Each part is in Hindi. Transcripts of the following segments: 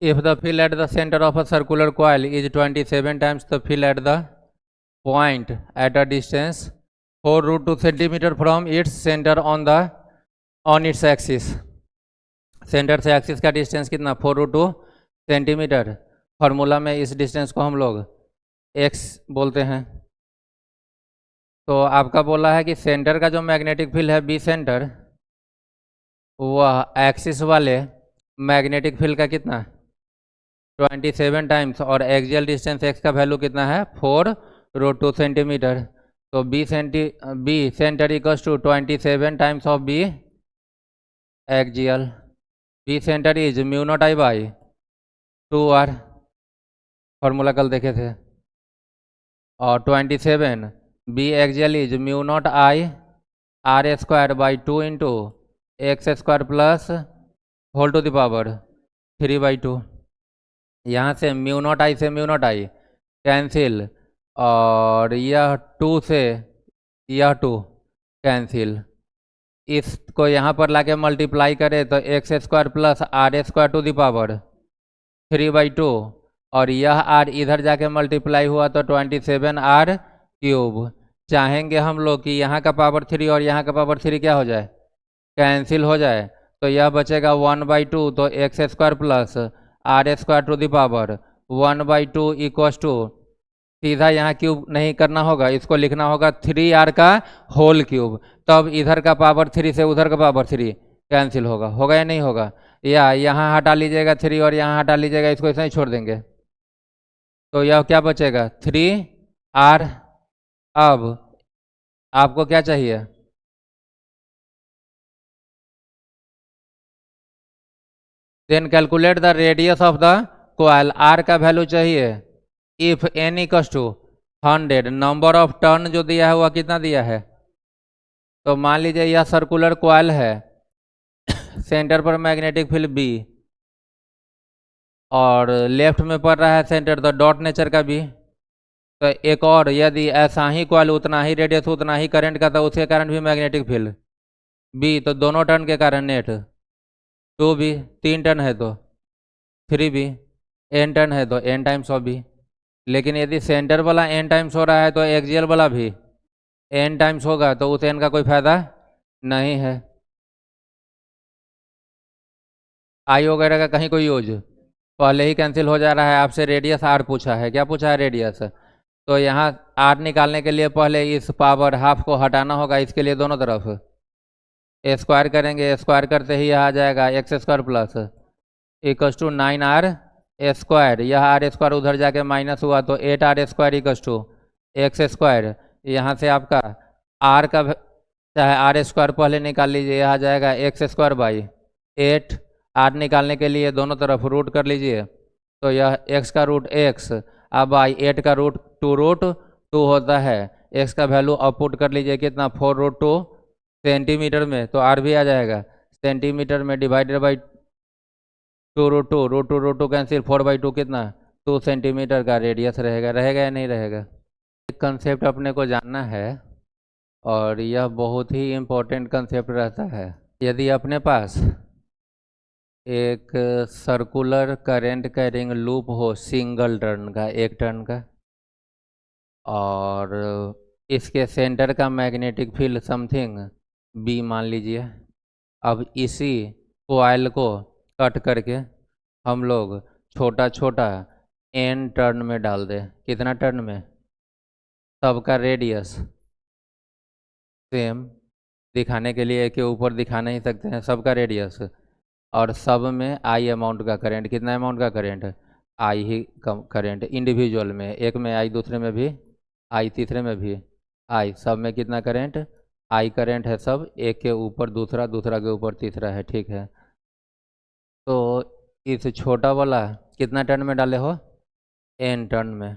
If the field at the center of a circular coil is 27 times the field at the point at a distance 4√2 centimeter from its center on its axis, centre से एक्सिस का डिस्टेंस कितना 4√2 सेंटीमीटर। फार्मूला में इस डिस्टेंस को हम लोग x बोलते हैं। तो आपका बोला है कि सेंटर का जो मैग्नेटिक फील्ड है बी सेंटर, वह एक्सिस वाले मैग्नेटिक फील्ड का कितना 27 टाइम्स, और एक्सियल डिस्टेंस x का वैल्यू कितना है 4√2 सेंटीमीटर। तो B centre equals to 27 times of B axial. B centre is mu naught I by 2r, formula कल देखे थे। और 27 B axial is mu naught I r square by 2 into x square plus whole to the power 3/2। यहाँ से म्यू नॉट आई से म्यू नॉट आई कैंसिल, और यह 2 से यह 2 कैंसिल। इसको यहाँ पर लाके मल्टीप्लाई करें तो x square plus r square to the power 3/2, और यह r इधर जाके मल्टीप्लाई हुआ तो 27r क्यूब। चाहेंगे हम लोग कि यहाँ का पावर 3 और यहाँ का पावर 3 क्या हो जाए, कैंसिल हो जाए। तो यह बचेगा 1/2, तो x square plus r square to the power 1/2 equals to, सीधा यहाँ क्यूब नहीं करना होगा, इसको लिखना होगा 3r का होल क्यूब। तब इधर का पावर 3 से उधर का पावर 3 कैंसिल होगा, होगा या नहीं होगा। या यहाँ हटा लीजिएगा 3 और यहाँ हटा लीजिएगा, इसको ऐसे ही छोड़ देंगे। तो यह क्या बचेगा 3r। अब आपको क्या चाहिए, then calculate the radius of the coil. r का वैल्यू चाहिए if n equals to 100। Number of turn जो दिया है वह कितना दिया है, तो मान लीजिए यह सर्कुलर कॉइल है, सेंटर पर मैग्नेटिक फील्ड B, और लेफ्ट में पड़ रहा है सेंटर तो डॉट नेचर का B। तो एक और यदि ऐसा ही कॉइल उतना ही रेडियस उतना ही करंट का, तो उसके कारण भी मैग्नेटिक फील्ड B, तो दोनों टर्न के कारण नेट 2B, 3 टर्न है तो 3B, n टर्न है तो n टाइम्स ऑफ B। लेकिन यदि सेंटर वाला n टाइम्स हो रहा है तो एक्सियल वाला भी n टाइम्स होगा, तो उस n का कोई फायदा नहीं है। आई वगैरह का कहीं कोई यूज पहले ही कैंसिल हो जा रहा है। आपसे रेडियस r पूछा है, क्या पूछा है रेडियस, तो यहाँ r निकालने के लिए पहले इस पावर हाफ को हटाना होगा, इसके लिए दोनों तरफ स्क्वायर करेंगे। स्क्वायर करते ही यहाँ आ जाएगा x square plus equals to 9r square, यह r स्क्वायर उधर जाके माइनस हुआ तो 8r square equals to x square. यहाँ से आपका r का चाहे r स्क्वायर पहले निकाल लीजिए, यह आ जाएगा एक्स स्क्वायर बाई 8। r निकालने के लिए दोनों तरफ रूट कर लीजिए, तो यह x का रूट x, अब बाई 8 का रूट 2√2 होता है। x का वैल्यू अब पुट कर लीजिए कितना 4√2 सेंटीमीटर में, तो r भी आ जाएगा सेंटीमीटर में, डिवाइडेड बाई 2√2, √2 कैंसिल, 4/2 कितना 2 सेंटीमीटर का रेडियस रहेगा। रहेगा या नहीं रहेगा। एक कंसेप्ट अपने को जानना है, और यह बहुत ही इम्पोर्टेंट कंसेप्ट रहता है। यदि अपने पास एक सर्कुलर करंट कैरिंग लूप हो सिंगल टर्न का, एक टर्न का, और इसके सेंटर का मैग्नेटिक फील्ड समथिंग B मान लीजिए। अब इसी कॉइल को कट करके हम लोग छोटा छोटा n टर्न में डाल दें। कितना टर्न में, सबका रेडियस सेम दिखाने के लिए के ऊपर दिखा नहीं सकते हैं, सबका रेडियस, और सब में I अमाउंट का करंट। कितना अमाउंट का current, I he come current individual में, एक में I, दूसरे में भी I, तीसरे में भी I, सब में कितना करंट I करंट है सब, एक के ऊपर दूसरा, दूसरा के ऊपर तीसरा है, ठीक है। तो इस छोटा वाला कितना टर्न में डाले हो, n टर्न में।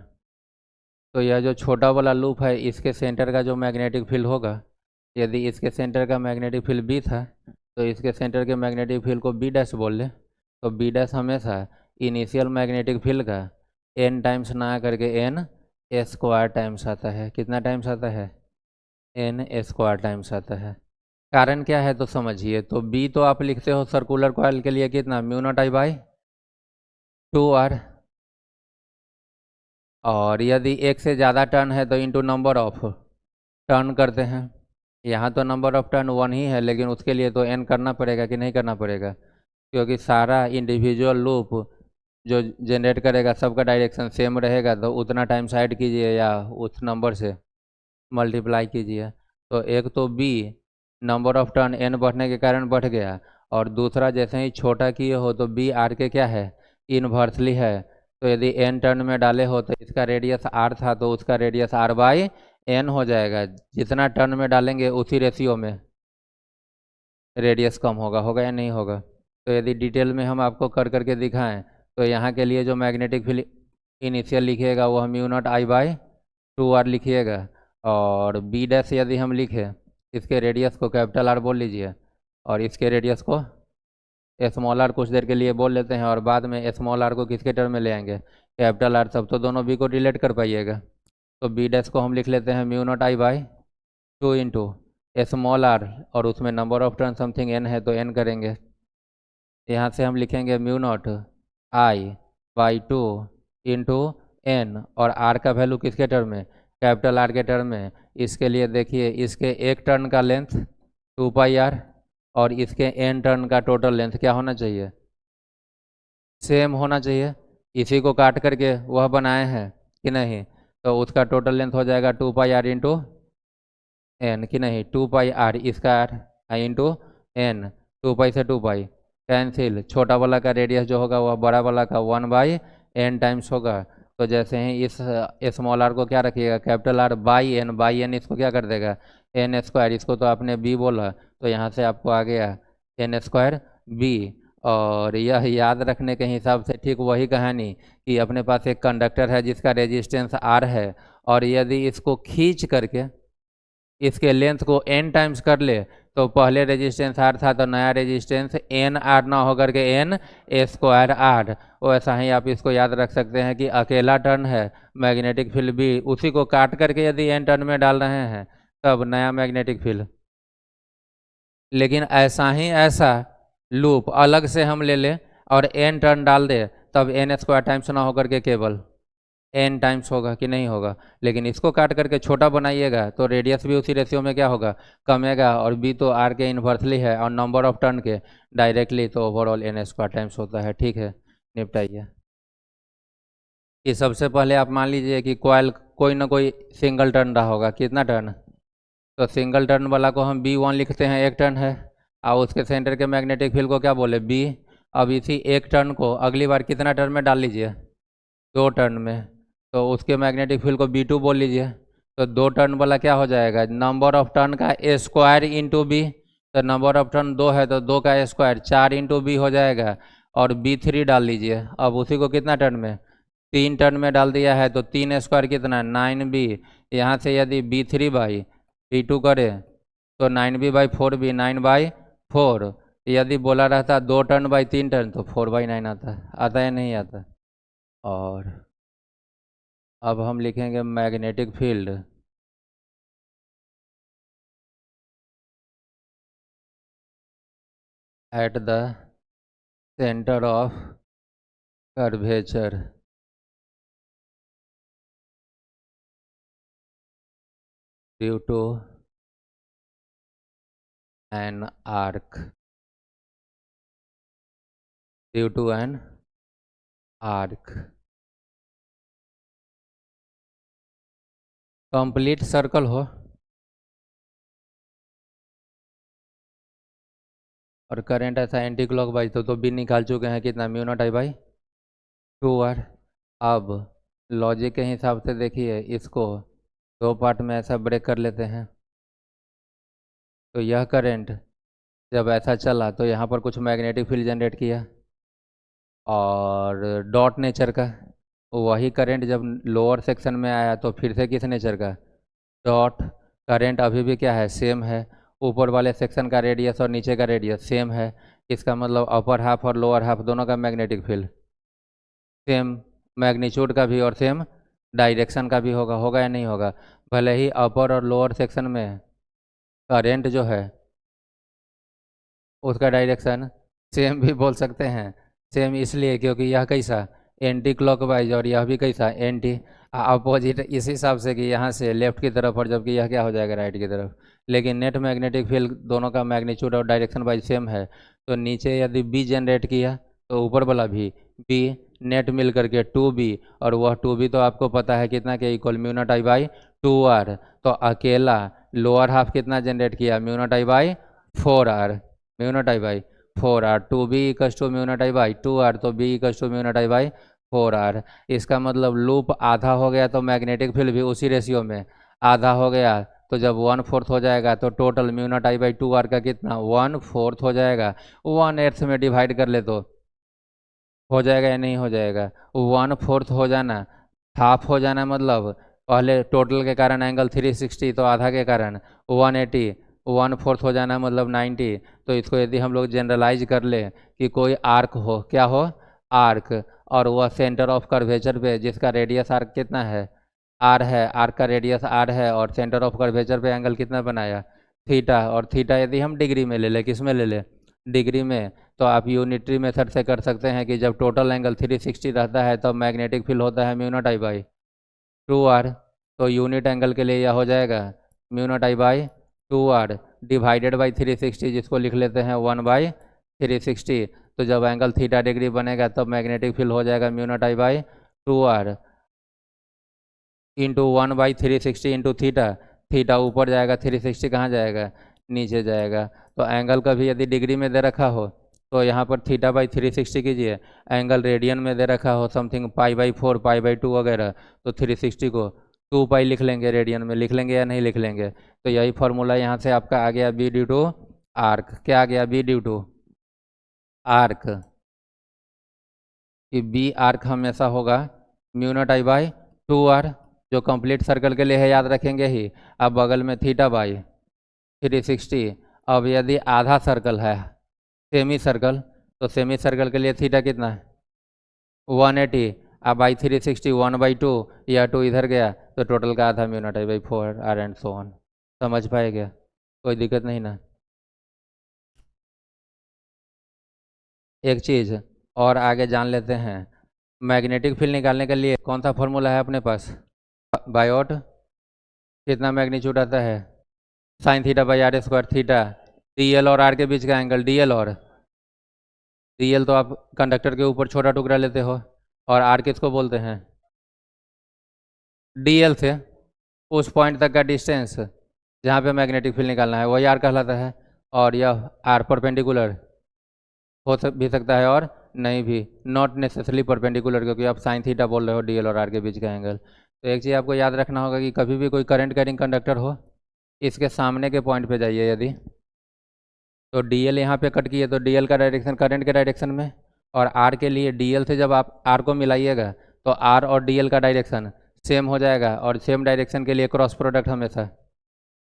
तो यह जो छोटा वाला लूप है, इसके सेंटर का जो मैग्नेटिक फील्ड होगा, यदि इसके सेंटर का मैग्नेटिक फील्ड B था, तो इसके सेंटर के मैग्नेटिक फील्ड को B' बोल ले, तो B' हमेशा इनिशियल मैग्नेटिक फील्ड का n टाइम्स ना करके n स्क्वायर टाइम्स आता है। कितना टाइम्स आता है, n स्क्वायर टाइम्स आता है। कारण क्या है तो समझिए। तो B तो आप लिखते हो सर्कुलर कॉइल के लिए कितना mu naught I by 2r, और यदि एक से ज़्यादा टर्न है तो इंटू नंबर ऑफ टर्न करते हैं। यहाँ तो नंबर ऑफ टर्न 1 ही है, लेकिन उसके लिए तो n करना पड़ेगा कि नहीं करना पड़ेगा, क्योंकि सारा इंडिविजुअल लूप जो जनरेट करेगा सबका डायरेक्शन सेम रहेगा, तो उतना टाइम साइड कीजिए या उस नंबर से मल्टीप्लाई कीजिए। तो एक तो b number of turn n बढ़ने के कारण बढ़ गया, और दूसरा जैसे ही छोटा किए हो तो b r के क्या है, इनवर्सली है। तो यदि n टर्न में डाले हो तो इसका रेडियस r था, तो उसका रेडियस r बाई n हो जाएगा। जितना टर्न में डालेंगे उसी रेशियो में रेडियस कम होगा, होगा या नहीं होगा। तो यदि डिटेल में हम आपको कर करके दिखाएं तो यहाँ के लिए जो मैग्नेटिक फील्ड इनिशियल लिखिएगा वो हम u0I/2r लिखिएगा, और बी डैश यदि हम लिखें इसके रेडियस को कैपिटल R बोल लीजिए, और इसके रेडियस को स्मॉल r कुछ देर के लिए बोल लेते हैं, और बाद में स्मॉल r को किसके टर्म में ले आएंगे, कैपिटल R। सब तो दोनों b को रिलेट कर पाइएगा। तो बी डैश को हम लिख लेते हैं u0I/2 इंटू स्मॉल r, और उसमें number of turn something n है तो n करेंगे। यहाँ से हम लिखेंगे u0I/2 इंटू n, और r का वैल्यू किसके टर्म में, कैपिटल R के टर्म में। इसके लिए देखिए, इसके एक टर्न का लेंथ 2πr और इसके n टर्न का टोटल लेंथ क्या होना चाहिए, सेम होना चाहिए। इसी को काट करके वह बनाए हैं कि नहीं, तो उसका टोटल लेंथ हो जाएगा 2πr इंटू n कि नहीं, 2πr इसका r इंटू n, 2π से 2π कैंसिल, छोटा वाला का रेडियस जो होगा वह बड़ा वाला का 1/n टाइम्स होगा। तो जैसे ही इस स्मॉल r को क्या रखिएगा, कैपिटल R बाई n, इसको क्या कर देगा n स्क्वायर, इसको तो आपने b बोला तो यहाँ से आपको आ गया n स्क्वायर b। और यह याद रखने के हिसाब से ठीक वही कहानी कि अपने पास एक कंडक्टर है जिसका रेजिस्टेंस R है, और यदि इसको खींच करके इसके लेंथ को n टाइम्स कर ले तो पहले रेजिस्टेंस R था तो नया रेजिस्टेंस NR ना होकर के n स्क्वायर R। वैसा ही आप इसको याद रख सकते हैं कि अकेला टर्न है मैग्नेटिक फील्ड भी, उसी को काट करके यदि n टर्न में डाल रहे हैं तब नया मैग्नेटिक फील्ड। लेकिन ऐसा लूप अलग से हम ले लें और n टर्न डाल दे तब n स्क्वायर टाइम्स ना होकर के केवल n टाइम्स होगा कि नहीं होगा। लेकिन इसको काट करके छोटा बनाइएगा तो रेडियस भी उसी रेशियो में क्या होगा, कमेगा, और b तो r के इन्वर्सली है और नंबर ऑफ टर्न के डायरेक्टली, तो ओवरऑल n स्क्वायर टाइम्स होता है। ठीक है, निपटाइए। कि सबसे पहले आप मान लीजिए कि कॉइल कोई ना कोई सिंगल टर्न रहा होगा, कितना टर्न, तो सिंगल टर्न वाला को हम b1 लिखते हैं, एक टर्न है, और उसके सेंटर के मैग्नेटिक फील्ड को क्या बोले, b। अब इसी एक टर्न को अगली बार कितना टर्न में डाल लीजिए, 2 टर्न में, तो उसके मैग्नेटिक फील्ड को b2 बोल लीजिए। तो 2 टर्न वाला क्या हो जाएगा, नंबर ऑफ टर्न का स्क्वायर इंटू b, तो नंबर ऑफ टर्न 2 है तो 2 का स्क्वायर 4 इंटू b हो जाएगा, और b3 डाल लीजिए। अब उसी को कितना टर्न में, 3 टर्न में डाल दिया है तो 3 स्क्वायर कितना 9b। यहाँ से यदि b3/b2 करें तो 9b/4b, 9/4। यदि बोला रहता 2 टर्न बाई 3 टर्न तो 4/9 आता है नहीं आता। और अब हम लिखेंगे magnetic field at the centre of curvature due to an arc, due to an arc। Complete circle हो और करंट ऐसा एंटी क्लॉकवाइज तो भी निकाल चुके हैं कितना, μ0I/2r। अब लॉजिक के हिसाब से देखिए, इसको 2 पार्ट में ऐसा ब्रेक कर लेते हैं। तो यह करंट जब ऐसा चला तो यहाँ पर कुछ मैग्नेटिक फील्ड जनरेट किया, और डॉट नेचर का वही करंट जब लोअर सेक्शन में आया तो फिर से किस नेचर का, डॉट। करंट अभी भी क्या है, सेम है। ऊपर वाले सेक्शन का रेडियस और नीचे का रेडियस सेम है, इसका मतलब अपर हाफ और लोअर हाफ दोनों का मैग्नेटिक फील्ड सेम मैग्नीट्यूड का भी और सेम डायरेक्शन का भी होगा, होगा या नहीं होगा। भले ही अपर और लोअर सेक्शन में करंट जो है उसका डायरेक्शन सेम भी बोल सकते हैं, सेम इसलिए क्योंकि यह कैसा एंटी क्लॉकवाइज, और यह भी कैसा एंटी अपोजिट, इस हिसाब से कि यहाँ से लेफ्ट की तरफ, और जबकि यह क्या हो जाएगा राइट की तरफ। लेकिन नेट मैग्नेटिक फील्ड दोनों का मैग्नीट्यूड और डायरेक्शन वाइज सेम है, तो नीचे यदि बी जनरेट किया तो ऊपर वाला भी बी, नेट मिल करके 2b, और वह 2b तो आपको पता है कितना के equal mu naught I by 2r। तो अकेला लोअर हाफ कितना जनरेट किया, mu naught I by 4r, mu naught I by 4r, 2b equals to mu naught I by 2r, तो b equals to mu naught I by 4r। इसका मतलब लूप आधा हो गया तो मैग्नेटिक फील्ड भी उसी रेशियो में आधा हो गया, तो जब 1/4 हो जाएगा तो total mu naught I by 2r का कितना 1/4 हो जाएगा। 1/8 में डिवाइड कर ले तो हो जाएगा या नहीं हो जाएगा, 1/4 हो जाना, हाफ हो जाना, मतलब पहले टोटल के कारण एंगल 360, तो आधा के कारण 180, 1/4 हो जाना मतलब 90। तो इसको यदि हम लोग जनरलाइज कर ले कि कोई आर्क हो, क्या हो आर्क, और वह सेंटर ऑफ कर्वेचर पे जिसका रेडियस आर्क कितना है आर है, आर्क का रेडियस आर है, और सेंटर ऑफ कर्वेचर पे एंगल कितना बनाया थीटा, और थीटा यदि हम डिग्री में ले ले, किस में ले ले डिग्री में, तो आप यूनिटरी मेथड से कर सकते हैं कि जब टोटल एंगल 360 रहता है तब मैग्नेटिक फील्ड होता है mu naught I by 2r। तो यूनिट एंगल के लिए यह हो जाएगा mu naught I by 2r divided by 360, जिसको लिख लेते हैं 1/360। तो जब एंगल थीटा डिग्री बनेगा तब मैग्नेटिक फील्ड हो जाएगा mu naught I by 2r into 1/360 into theta. Theta ऊपर जाएगा, 360 कहाँ जाएगा नीचे जाएगा। तो एंगल का भी यदि डिग्री में दे रखा हो तो यहाँ पर थीटा बाई 360 कीजिए, एंगल रेडियन में दे रखा हो समथिंग π/4 π/2 वगैरह, तो 360 को 2π लिख लेंगे, रेडियन में लिख लेंगे या नहीं लिख लेंगे। तो यही फॉर्मूला यहाँ से आपका आ गया बी ड्यू टू आर्क। क्या आ गया बी ड्यू टू आर्क, कि बी आर्क हमेशा होगा mu naught I by 2r, जो कंप्लीट सर्कल के लिए है याद रखेंगे ही। अब बगल में थीटा बाई 360। अब यदि आधा सर्कल है सेमी सर्कल, तो सेमी सर्कल के लिए थीटा कितना है 180, अब बाई 360 1/2, या 2 इधर गया तो टोटल का आधा mu naught I by 4r and so on. समझ पाएगा, कोई दिक्कत नहीं ना। एक चीज़ और आगे जान लेते हैं, मैग्नेटिक फील्ड निकालने के लिए कौन सा फॉर्मूला है अपने पास, बायोट, कितना मैग्नीट्यूड आता है sine theta by R square theta, D L और आर के बीच का एंगल डी एल, और डी एल तो आप कंडक्टर के ऊपर छोटा टुकड़ा लेते हो, और आर किसको बोलते हैं डी एल से उस पॉइंट तक का डिस्टेंस जहाँ पे मैग्नेटिक फील्ड निकालना है वही आर कहलाता है। और यह आर परपेंडिकुलर भी सकता है और नहीं भी, नॉट नेसेसरली परपेंडिकुलर, क्योंकि आप साइन थीटा बोल रहे हो डी एल और आर के बीच का एंगल। तो एक चीज़ आपको याद रखना होगा कि कभी भी कोई करंट कैरिंग कंडक्टर हो, इसके सामने के पॉइंट पे जाइए यदि, तो डी एल यहाँ पे कट किए तो डी एल का डायरेक्शन करंट के डायरेक्शन में, और आर के लिए डी एल से जब आप आर को मिलाइएगा तो आर और डी एल का डायरेक्शन सेम हो जाएगा, और सेम डायरेक्शन के लिए क्रॉस प्रोडक्ट हमेशा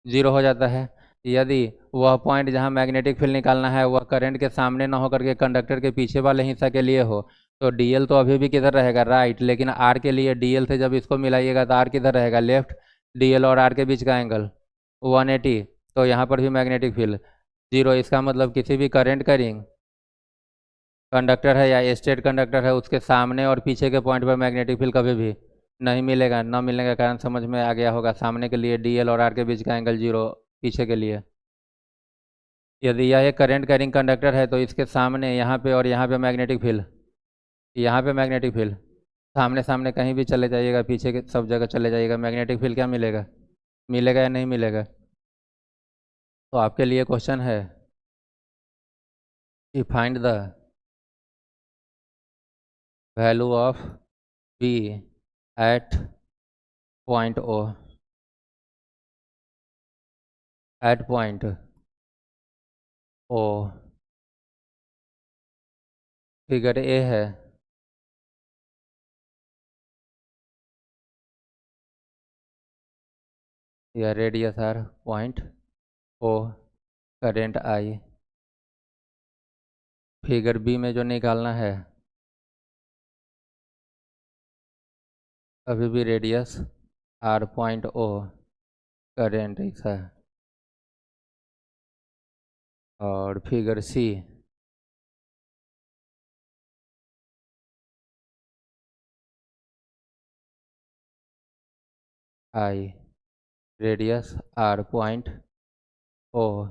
0 हो जाता है। यदि वह पॉइंट जहाँ मैग्नेटिक फील्ड निकालना है वह करंट के सामने ना होकर के कंडक्टर के पीछे वाले हिस्सा के लिए हो, तो डीएल तो अभी भी किधर रहेगा राइट, लेकिन आर के लिए डीएल से जब इसको मिलाइएगा तो आर किधर रहेगा लेफ्ट। डीएल और आर के बीच का एंगल 180, तो यहाँ पर भी मैग्नेटिक फील्ड 0। इसका मतलब किसी भी करंट का रिंग कंडक्टर है या स्ट्रेट कंडक्टर है उसके सामने और पीछे के पॉइंट पर मैग्नेटिक फील्ड कभी भी नहीं मिलेगा। न मिलने का कारण समझ में आ गया होगा, सामने के लिए डी एल और आर के बीच का एंगल 0, पीछे के लिए। यदि यह एक करंट कैरिंग कंडक्टर है तो इसके सामने यहाँ पे और यहाँ पे मैग्नेटिक फील्ड, यहाँ पे मैग्नेटिक फील्ड, सामने सामने कहीं भी चले जाइएगा, पीछे के सब जगह चले जाइएगा, मैग्नेटिक फील्ड क्या मिलेगा, मिलेगा या नहीं मिलेगा। तो आपके लिए क्वेश्चन है कि find the value of B at point O, at point O. Figure A है, या radius R, point O, current I. Figure B में जो निकालना है अभी भी radius R, point O, current ऐसा है। और figure C I, radius R, point O.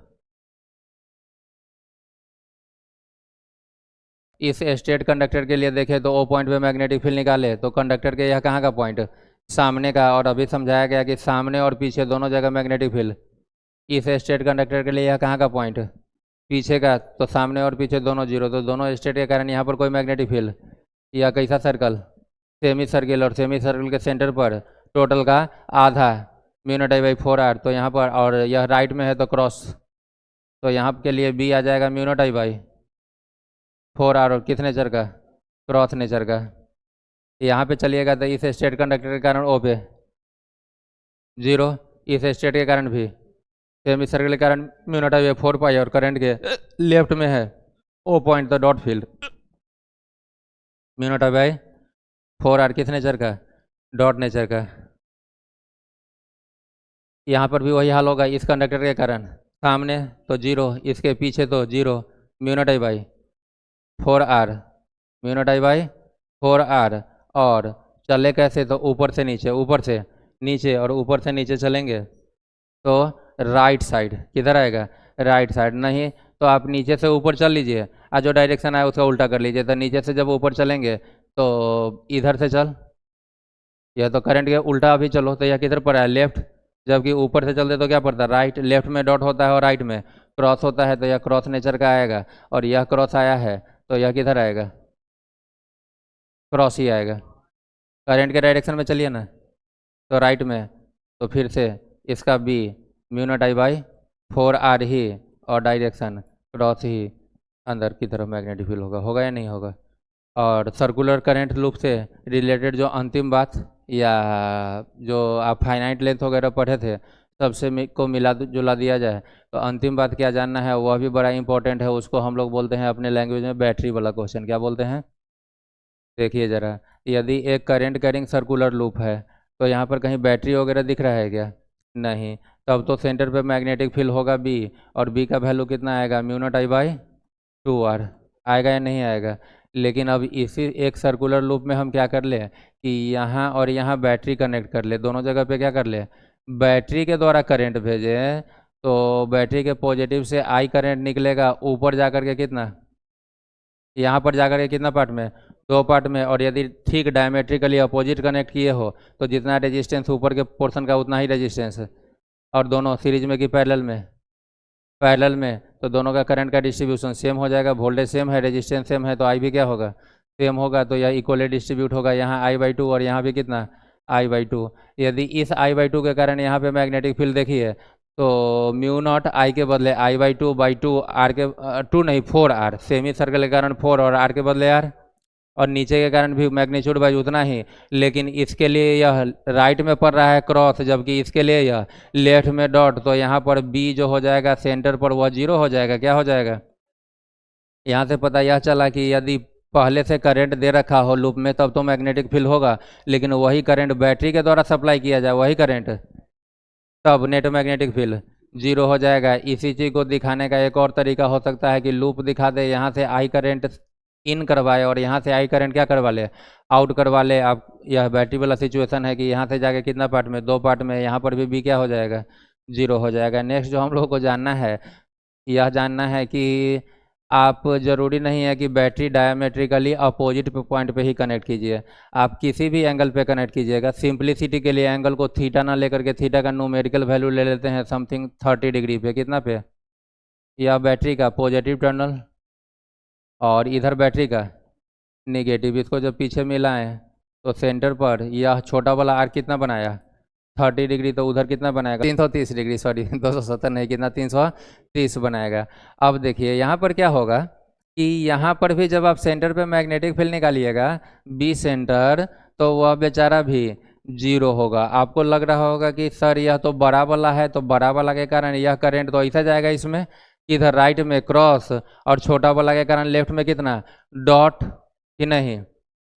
इस स्टेट कंडक्टर के लिए देखें तो ओ पॉइंट पे मैग्नेटिक फील्ड निकाले तो कंडक्टर के यह कहाँ का पॉइंट, सामने का, और अभी समझाया गया कि सामने और पीछे दोनों जगह मैग्नेटिक फील्ड। इस स्टेट कंडक्टर के लिए यह कहाँ का पॉइंट, पीछे का, तो सामने और पीछे दोनों जीरो, तो दोनों स्टेट के कारण यहाँ पर कोई मैग्नेटिक फील्ड। यह कैसा सर्कल, सेमी सर्किल, और सेमी सर्किल के सेंटर पर टोटल का आधा μ0I/4r, तो यहाँ पर, और यह राइट में है तो क्रॉस, तो यहाँ के लिए बी आ जाएगा μ0I/4r, और किस नेचर का, क्रॉस नेचर का। यहाँ पे चलिएगा तो इस स्टेट कंडक्टर के कारण ओ पे 0, इस स्टेट के कारण भी, सेमी सर्किल के कारण μ0I/4π, और करंट के लेफ्ट में है ओ पॉइंट, तो डॉट फील्ड μ0I/4r, किस नेचर का, डॉट नेचर का। यहाँ पर भी वही हाल होगा, इस कंडक्टर के कारण सामने तो 0, इसके पीछे तो 0, μ0I/4r, μ0I/4r, और चले कैसे, तो ऊपर से नीचे, ऊपर से नीचे, और ऊपर से नीचे चलेंगे तो राइट साइड, किधर आएगा, राइट साइड। नहीं तो आप नीचे से ऊपर चल लीजिए, आज जो डायरेक्शन आए उसका उल्टा कर लीजिए, तो नीचे से जब ऊपर चलेंगे तो इधर से चल, यह तो करंट के उल्टा अभी चलो, तो यह किधर पर है, लेफ्ट, जबकि ऊपर से चलते तो क्या पड़ता है, राइट। लेफ्ट में डॉट होता है और राइट में क्रॉस होता है, तो यह क्रॉस नेचर का आएगा, और यह क्रॉस आया है तो यह किधर आएगा, क्रॉस ही आएगा। करंट के डायरेक्शन में चलिए ना, तो राइट में, तो फिर से इसका बी μ0I/4r ही, और डायरेक्शन क्रॉस ही, अंदर की तरफ मैग्नेटिक फील्ड होगा, होगा या नहीं होगा। और सर्कुलर करंट लूप से रिलेटेड जो अंतिम बात, या जो आप फाइनाइट लेंथ वगैरह पढ़े थे, सबसे को मिला जुला दिया जाए तो अंतिम बात क्या जानना है, वह भी बड़ा इंपॉर्टेंट है। उसको हम लोग बोलते हैं अपने लैंग्वेज में बैटरी वाला क्वेश्चन। क्या बोलते हैं, देखिए ज़रा, यदि एक करंट कैरिंग सर्कुलर लूप है तो यहाँ पर कहीं बैटरी वगैरह दिख रहा है क्या, नहीं, तब तो सेंटर पे मैग्नेटिक फील्ड होगा बी, और बी का वैल्यू कितना आएगा, μ0I/2r आएगा या नहीं आएगा। लेकिन अब इसी एक सर्कुलर लूप में हम क्या कर ले कि यहाँ और यहाँ बैटरी कनेक्ट कर ले, दोनों जगह पे क्या कर ले, बैटरी के द्वारा करंट भेजे, तो बैटरी के पॉजिटिव से आई करंट निकलेगा ऊपर जा कर के कितना, यहाँ पर जाकर के कितना पार्ट में, 2 पार्ट में। और यदि ठीक डायमेट्रिकली अपोजिट कनेक्ट किए हो तो जितना रेजिस्टेंस ऊपर के पोर्शन का उतना ही रेजिस्टेंस है, और दोनों सीरीज में कि पैरेलल में, पैरेलल में, तो दोनों का करंट का डिस्ट्रीब्यूशन सेम हो जाएगा, वोल्टेज सेम है, रेजिस्टेंस सेम है, तो आई भी क्या होगा, सेम होगा, तो यह इक्वली डिस्ट्रीब्यूट होगा, यहाँ I/2 और यहाँ भी कितना, I/2। यदि इस I/2 के कारण यहाँ पे मैग्नेटिक फील्ड देखिए तो μ0I के बदले I/2 आर के 2 नहीं 4r, सेमी सर्कल के कारण 4 और r के बदले r, और नीचे के कारण भी मैग्नीट्यूड वाइज उतना ही, लेकिन इसके लिए यह राइट में पड़ रहा है क्रॉस, जबकि इसके लिए यह लेफ्ट में डॉट, तो यहाँ पर बी जो हो जाएगा सेंटर पर वह 0 हो जाएगा। क्या हो जाएगा, यहाँ से पता यह चला कि यदि पहले से करंट दे रखा हो लूप में तब तो मैग्नेटिक फील्ड होगा, लेकिन वही करंट बैटरी के द्वारा सप्लाई किया जाए, वही करंट, तब नेट मैग्नेटिक फील्ड 0 हो जाएगा। इसी चीज़ को दिखाने का एक और तरीका हो सकता है कि लूप दिखा दे, यहाँ से आई करंट इन करवाए और यहाँ से आई करंट क्या करवा ले, आउट करवा ले। आप यह बैटरी वाला सिचुएशन है कि यहाँ से जाके कितना पार्ट में, 2 पार्ट में, यहाँ पर भी बी क्या हो जाएगा, 0 हो जाएगा। नेक्स्ट जो हम लोग को जानना है, यह जानना है कि आप ज़रूरी नहीं है कि बैटरी डायमेट्रिकली अपोजिट पॉइंट पे ही कनेक्ट कीजिए, आप किसी भी एंगल पे कनेक्ट कीजिएगा। सिंपलिसिटी के लिए एंगल को थीटा ना लेकर के थीटा का न्यूमेरिकल वैल्यू ले लेते हैं समथिंग 30 डिग्री पे, कितना पे, यह बैटरी का पॉजिटिव टर्मिनल और इधर बैटरी का नेगेटिव। इसको जब पीछे मिलाएं तो सेंटर पर यह छोटा वाला आर्क कितना बनाया, 30 डिग्री, तो उधर कितना बनाएगा, 330 डिग्री, सॉरी 270 नहीं, कितना 330 बनाएगा। अब देखिए यहाँ पर क्या होगा कि यहाँ पर भी जब आप सेंटर पे मैग्नेटिक फील्ड निकालिएगा बी सेंटर, तो वह बेचारा भी 0 होगा। आपको लग रहा होगा कि सर यह तो बड़ा वाला है, तो बड़ा वाला के कारण यह करंट तो ऐसा जाएगा इसमें, इधर राइट में क्रॉस, और छोटा वाला के कारण लेफ्ट में कितना, डॉट, कि नहीं,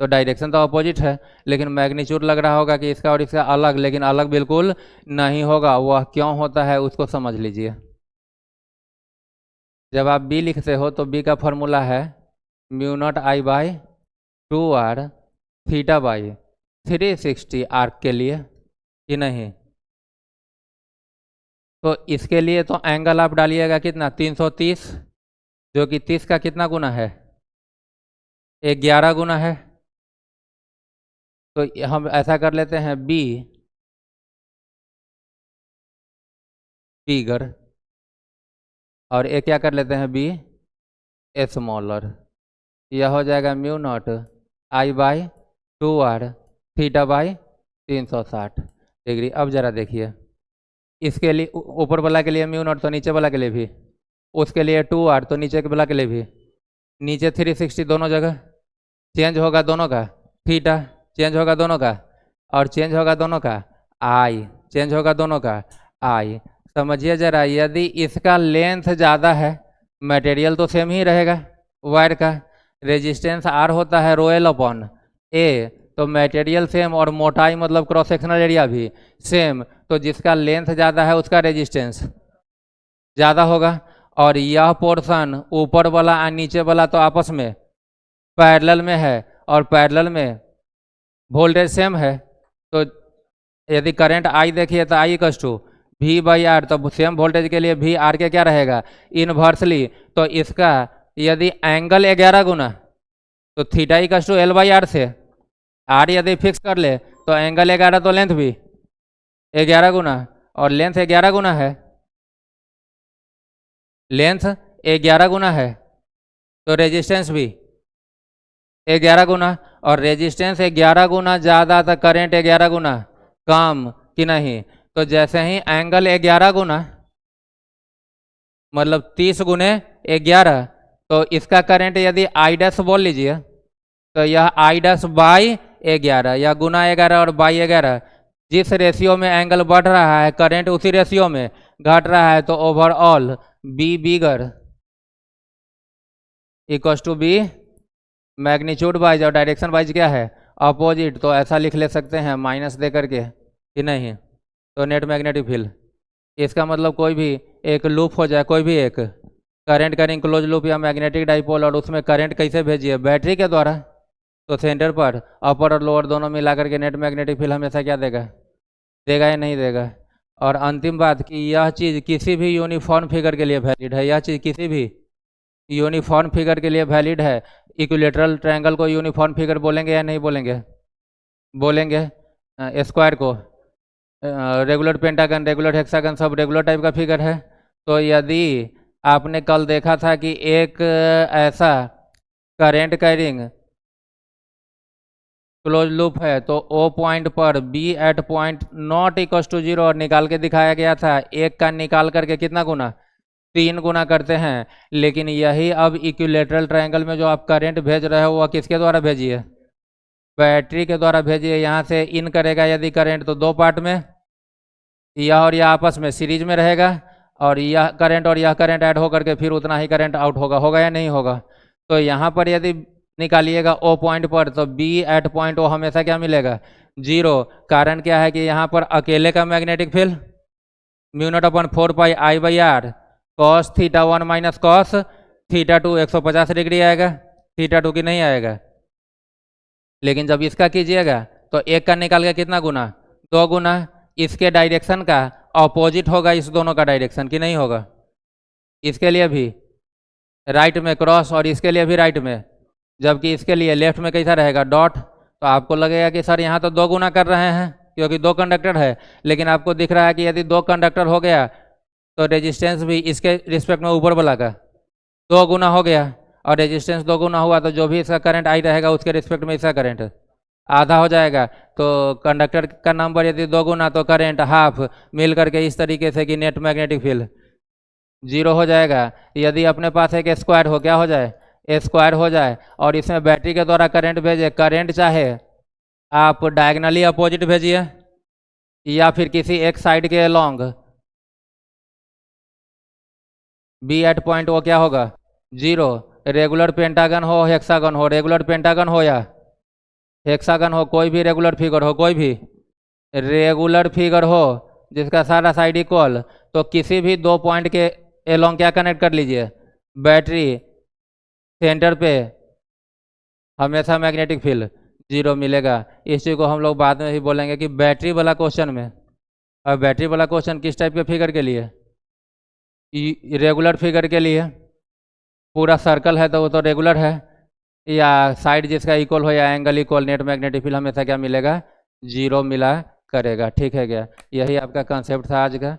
तो डायरेक्शन तो अपोजिट है, लेकिन मैग्नीट्यूड लग रहा होगा कि इसका और इसका अलग, लेकिन अलग बिल्कुल नहीं होगा। वह क्यों होता है उसको समझ लीजिए। जब आप बी लिखते हो तो बी का फॉर्मूला है μ0I/2r थीटा बाई 360 आर्क के लिए, कि नहीं। तो इसके लिए तो एंगल आप डालिएगा कितना 330, जो कि 30 का कितना गुना है 11 गुना है। तो हम ऐसा कर लेते हैं बी बिगर और ए क्या कर लेते हैं बी स्मॉलर। यह हो जाएगा mu naught I by 2r theta by 360 degree. अब जरा देखिए इसके लिए ऊपर वाला के लिए म्यू नॉट तो नीचे वाला के लिए भी, उसके लिए 2r तो नीचे के वाला के लिए भी, नीचे 360 दोनों जगह चेंज होगा दोनों का, थीटा चेंज होगा दोनों का, और चेंज होगा दोनों का आई, चेंज होगा दोनों का आई। समझिए जरा, यदि इसका लेंथ ज़्यादा है मटेरियल तो सेम ही रहेगा, वायर का रेजिस्टेंस आर होता है रोएल अपॉन ए, तो मटेरियल सेम और मोटाई मतलब क्रॉस सेक्शनल एरिया भी सेम, तो जिसका लेंथ ज़्यादा है उसका रेजिस्टेंस ज़्यादा होगा। और यह पोर्शन ऊपर वाला और नीचे वाला तो आपस में पैरेलल में है और पैरेलल में वोल्टेज सेम है। तो यदि करंट आई देखिए तो I equals to V by R, तो सेम वोल्टेज के लिए वी आर के क्या रहेगा इनवर्सली। तो इसका यदि एंगल 11 गुना तो theta equals to L by R से, आर यदि फिक्स कर ले तो एंगल 11 तो लेंथ भी 11 गुना, और लेंथ 11 गुना है, लेंथ 11 गुना है तो रेजिस्टेंस भी 11 गुना, और रेजिस्टेंस 11 गुना ज़्यादा तो करेंट 11 गुना कम कि नहीं। तो जैसे ही एंगल 11 गुना मतलब 30 गुने 11, तो इसका करंट यदि आई डैश बोल लीजिए तो यह आई डैश बाई 11 या गुना 11 और बाई 11, जिस रेशियो में एंगल बढ़ रहा है करंट उसी रेशियो में घट रहा है, तो overall B bigger equals to B magnitude wise और डायरेक्शन वाइज क्या है अपोजिट। तो ऐसा लिख ले सकते हैं माइनस दे करके कि नहीं। तो नेट मैग्नेटिक फील्ड इसका मतलब कोई भी एक लूप हो जाए, कोई भी एक करंट का इंक्लोज लूप या मैग्नेटिक डाइपोल, और उसमें करंट कैसे भेजिए बैटरी के द्वारा, तो सेंटर पर अपर और लोअर दोनों मिला करके नेट मैग्नेटिक फील्ड हमेशा क्या देगा, देगा या नहीं देगा। और अंतिम बात कि यह चीज़ किसी भी यूनिफॉर्म फिगर के लिए वैलिड है, यह चीज़ किसी भी यूनिफॉर्म फिगर के लिए वैलिड है। इक्विलेटरल ट्रायंगल को यूनिफॉर्म फिगर बोलेंगे या नहीं बोलेंगे, बोलेंगे। स्क्वायर को रेगुलर पेंटागन, रेगुलर हेक्सागन सब रेगुलर टाइप का फिगर है। तो यदि आपने कल देखा था कि एक ऐसा करेंट कैरिंग क्लोज लूप है तो ओ पॉइंट पर B at point not equals to 0 और निकाल के दिखाया गया था, एक का निकाल करके कितना गुना 3 गुना करते हैं। लेकिन यही अब इक्विलेटरल ट्रायंगल में जो आप करंट भेज रहे हो वह किसके द्वारा भेजिए, बैटरी के द्वारा भेजिए। यहाँ से इन करेगा यदि करंट तो 2 पार्ट में, यह और यह आपस में सीरीज में रहेगा, और यह करंट और यह करंट ऐड होकर के फिर उतना ही करंट आउट होगा, होगा या नहीं होगा। तो यहाँ पर यदि निकालिएगा ओ पॉइंट पर तो बी एट पॉइंट ओ हमेशा क्या मिलेगा 0। कारण क्या है कि यहाँ पर अकेले का magnetic field mu naught upon 4 pi I by R cos theta 1 minus cos theta 2 150 degree आएगा, थीटा 2 की नहीं आएगा। लेकिन जब इसका कीजिएगा तो एक का निकाल के कितना गुना 2 गुना, इसके डायरेक्शन का अपोजिट होगा इस दोनों का डायरेक्शन कि नहीं होगा। इसके लिए भी राइट में क्रॉस और इसके लिए भी राइट में, जबकि इसके लिए लेफ्ट में कैसा रहेगा डॉट। तो आपको लगेगा कि सर यहाँ तो 2 गुना कर रहे हैं क्योंकि 2 कंडक्टर है, लेकिन आपको दिख रहा है कि यदि 2 कंडक्टर हो गया तो रेजिस्टेंस भी इसके रिस्पेक्ट में ऊपर वाला का 2 गुना हो गया, और रेजिस्टेंस 2 गुना हुआ तो जो भी इसका करंट आई रहेगा उसके रिस्पेक्ट में इसका करंट आधा हो जाएगा। तो कंडक्टर का नंबर यदि 2 गुना तो करंट हाफ, मिल करके इस तरीके से कि नेट मैग्नेटिक फील्ड 0 हो जाएगा। यदि अपने पास एक स्क्वायर हो क्या हो जाए स्क्वायर हो जाए, और इसमें बैटरी के द्वारा करंट भेजे, करंट चाहे आप डायगनली अपोजिट भेजिए या फिर किसी एक साइड के लॉन्ग, बी एट पॉइंट वो क्या होगा 0। रेगुलर पेंटागन हो हेक्सागन हो, रेगुलर पेंटागन हो या हेक्सागन हो, कोई भी रेगुलर फिगर हो, कोई भी रेगुलर फिगर हो जिसका सारा साइड इक्वल, तो किसी भी 2 पॉइंट के एलोंग क्या कनेक्ट कर लीजिए बैटरी, सेंटर पे हमेशा मैग्नेटिक फील्ड जीरो मिलेगा। इस चीज़ को हम लोग बाद में भी बोलेंगे कि बैटरी वाला क्वेश्चन में, और बैटरी वाला क्वेश्चन किस टाइप के फिगर के लिए, रेगुलर फिगर के लिए, पूरा सर्कल है तो वो तो रेगुलर है, या साइड जिसका इक्वल हो या angle equal, net magnetic field हमेशा क्या मिलेगा, जीरो मिला करेगा। ठीक है क्या, यही आपका कंसेप्ट था आज का।